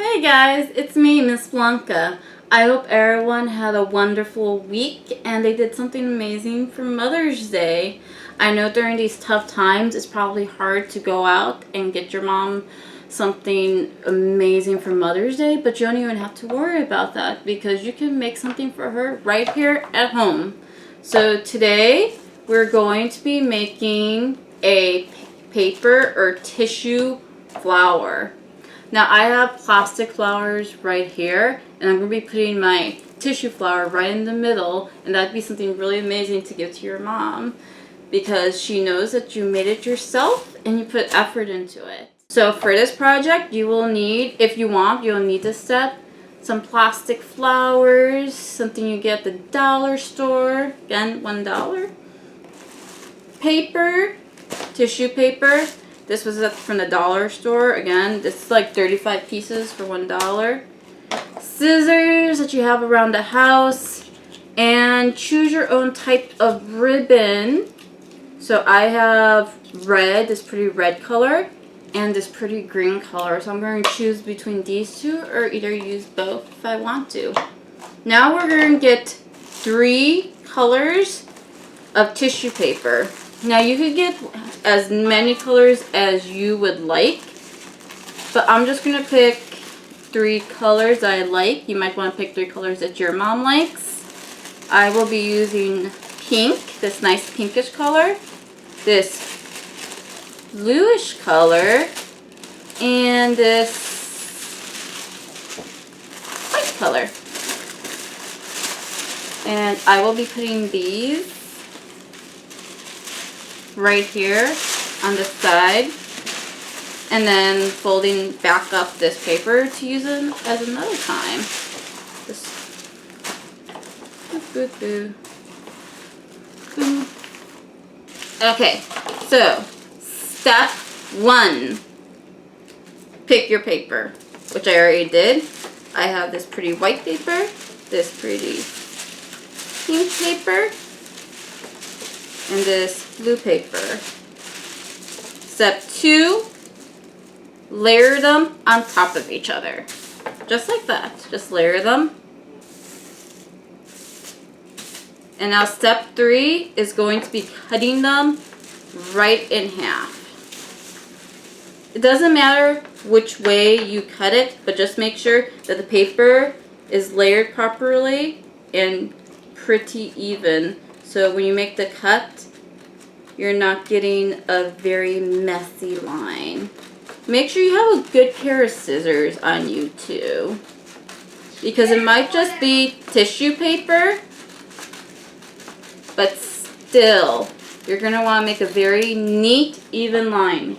Hey guys, it's me, Miss Blanca. I hope everyone had a wonderful week and they did something amazing for Mother's Day. I know during these tough times it's probably hard to go out and get your mom something amazing for Mother's Day, but you don't even have to worry about that because you can make something for her right here at home. So today we're going to be making a paper or tissue flower. Now I have plastic flowers right here, and I'm going to be putting my tissue flower right in the middle, and that'd be something really amazing to give to your mom because she knows that you made it yourself and you put effort into it. So for this project, you will need, if you want, you'll need this set, some plastic flowers, something you get at the dollar store, again, $1. Paper, tissue paper. This was from the dollar store. Again, this is like 35 pieces for $1. Scissors that you have around the house. And choose your own type of ribbon. So I have red, this pretty red color, and this pretty green color. So I'm going to choose between these two or either use both if I want to. Now we're going to get 3 colors of tissue paper. Now you could get as many colors as you would like, but I'm just going to pick 3 colors that I like. You might want to pick 3 colors that your mom likes. I will be using pink, this nice pinkish color, this bluish color, and this white color. And I will be putting these right here on the side and then folding back up this paper to use it as another time. Just okay, so step 1, pick your paper, which I already did. I have this pretty white paper, this pretty pink paper, and this blue paper. Step 2, layer them on top of each other. Just like that. Just layer them. And now step 3 is going to be cutting them right in half. It doesn't matter which way you cut it, but just make sure that the paper is layered properly and pretty even. So when you make the cut, you're not getting a very messy line. Make sure you have a good pair of scissors on you too, because it might just be tissue paper, but still, you're going to want to make a very neat, even line.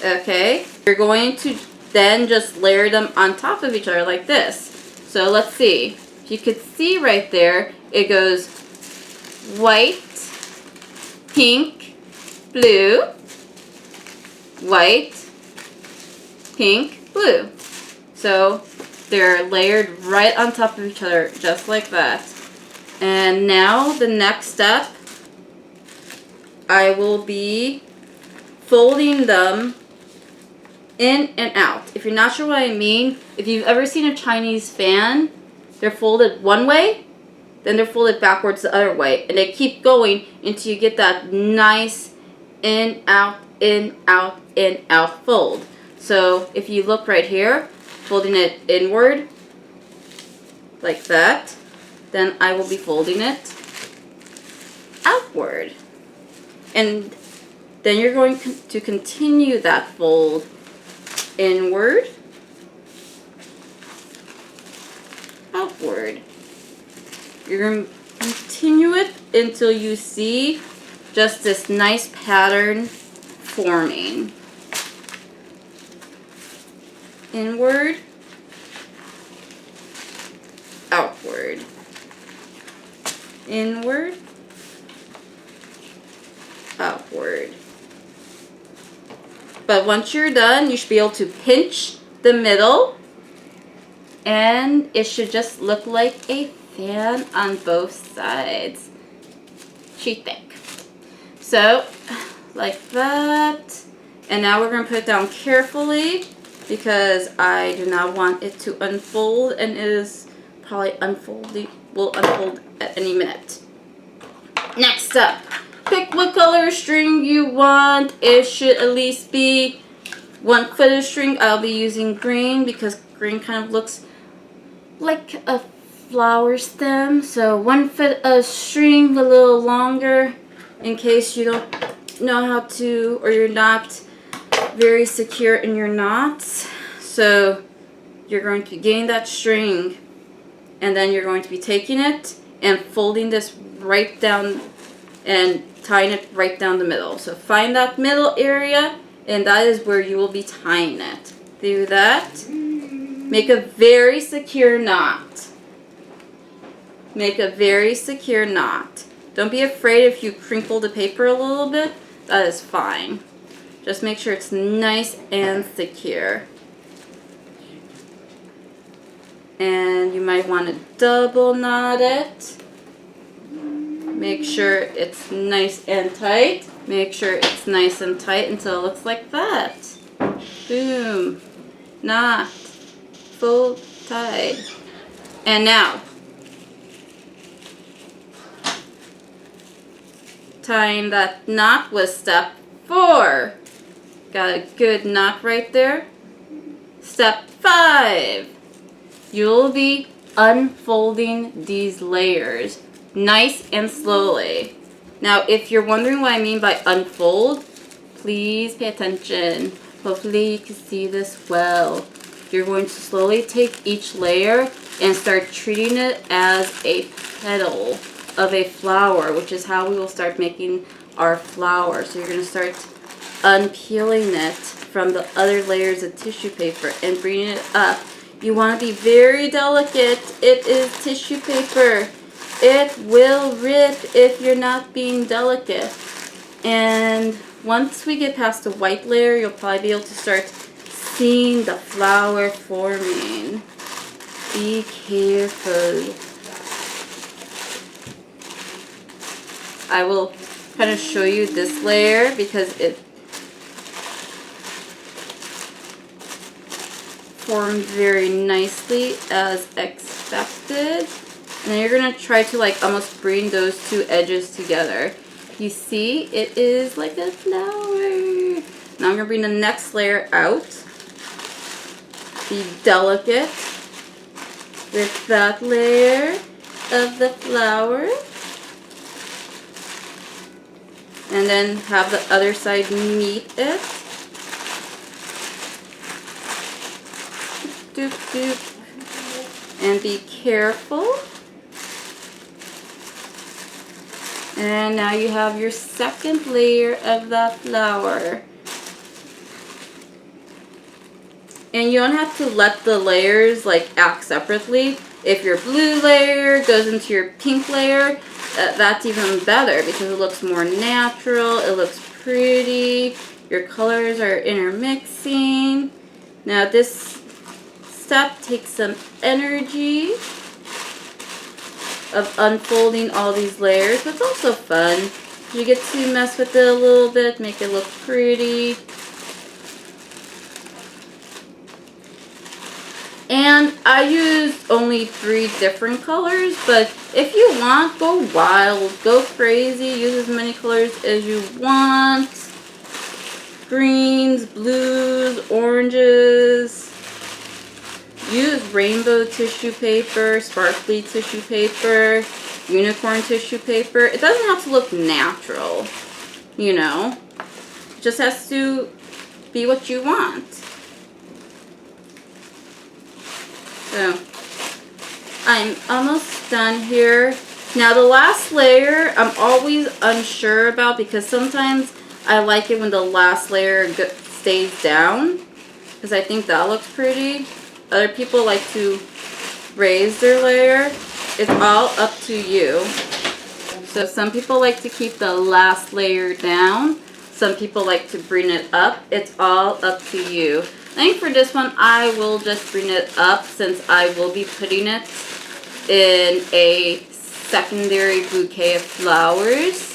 Okay, you're going to then just layer them on top of each other like this. So let's see. If you could see right there, it goes white, pink, blue, white, pink, blue. So they're layered right on top of each other, just like that. And now the next step, I will be folding them in and out. If you're not sure what I mean, if you've ever seen a Chinese fan, they're folded one way, then they're folded backwards the other way, and they keep going until you get that nice in, out, in, out, in, out fold. So if you look right here, folding it inward like that, then I will be folding it outward. And then you're going to continue that fold inward, outward. You're going to continue it until you see just this nice pattern forming. Inward, outward. Inward, outward. But once you're done, you should be able to pinch the middle, and it should just look like a fan on both sides. Sheet thick. So, like that. And now we're going to put it down carefully because I do not want it to unfold, and it is probably will unfold at any minute. Next up, pick what color string you want. It should at least be 1 foot of string. I'll be using green because green kind of looks like a flower stem. So 1 foot of string, a little longer, in case you don't know how to, or you're not very secure in your knots. So you're going to be getting that string, and then you're going to be taking it and folding this right down and tying it right down the middle. So find that middle area, and that is where you will be tying it. Do that. Make a very secure knot. Make a very secure knot. Don't be afraid if you crinkle the paper a little bit. That is fine. Just make sure it's nice and secure. And you might want to double knot it. Make sure it's nice and tight. Make sure it's nice and tight until it looks like that. Boom. Knot. Full tight. And now, tying that knot was step 4. Got a good knot right there. Step 5. You'll be unfolding these layers nice and slowly. Now, if you're wondering what I mean by unfold, please pay attention. Hopefully you can see this well. You're going to slowly take each layer and start treating it as a petal of a flower, which is how we will start making our flower. So you're going to start unpeeling it from the other layers of tissue paper and bringing it up. You want to be very delicate. It is tissue paper. It will rip if you're not being delicate. And once we get past the white layer, you'll probably be able to start seeing the flower forming. Be careful. I will kind of show you this layer because it formed very nicely as expected. And then you're going to try to like almost bring those two edges together. You see, it is like a flower. Now I'm going to bring the next layer out. Be delicate with that layer of the flower. And then have the other side meet it. Doop, doop. And be careful. And now you have your second layer of that flower. And you don't have to let the layers like act separately. If your blue layer goes into your pink layer, that's even better because it looks more natural, it looks pretty, your colors are intermixing. Now this step takes some energy of unfolding all these layers, but it's also fun. You get to mess with it a little bit, make it look pretty. And I used only 3 different colors, but if you want, go wild, go crazy, use as many colors as you want. Greens, blues, oranges. Use rainbow tissue paper, sparkly tissue paper, unicorn tissue paper. It doesn't have to look natural, you know. It just has to be what you want. So, I'm almost done here. Now the last layer, I'm always unsure about because sometimes I like it when the last layer stays down because I think that looks pretty. Other people like to raise their layer. It's all up to you. So some people like to keep the last layer down. Some people like to bring it up. It's all up to you. I think for this one, I will just bring it up since I will be putting it in a secondary bouquet of flowers.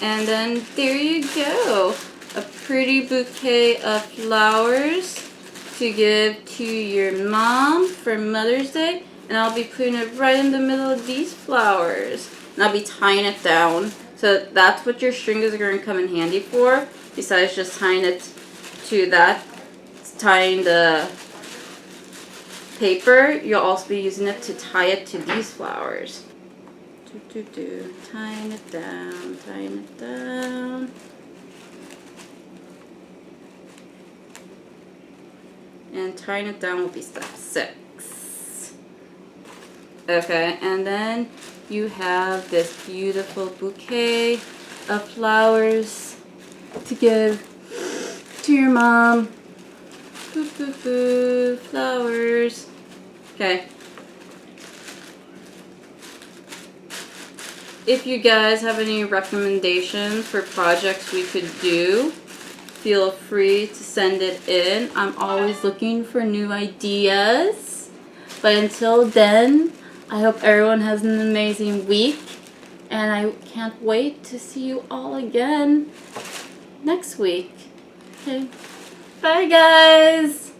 And then there you go. A pretty bouquet of flowers to give to your mom for Mother's Day. And I'll be putting it right in the middle of these flowers. And I'll be tying it down. So that's what your string is going to come in handy for. Besides just tying it to that, tying the paper, you'll also be using it to tie it to these flowers. Tying it down, tying it down. And tying it down will be step 6. Okay, and then you have this beautiful bouquet of flowers to give to your mom. Flowers. Okay. If you guys have any recommendations for projects we could do, feel free to send it in. I'm always looking for new ideas. But until then, I hope everyone has an amazing week. And I can't wait to see you all again next week. Okay. Bye, guys.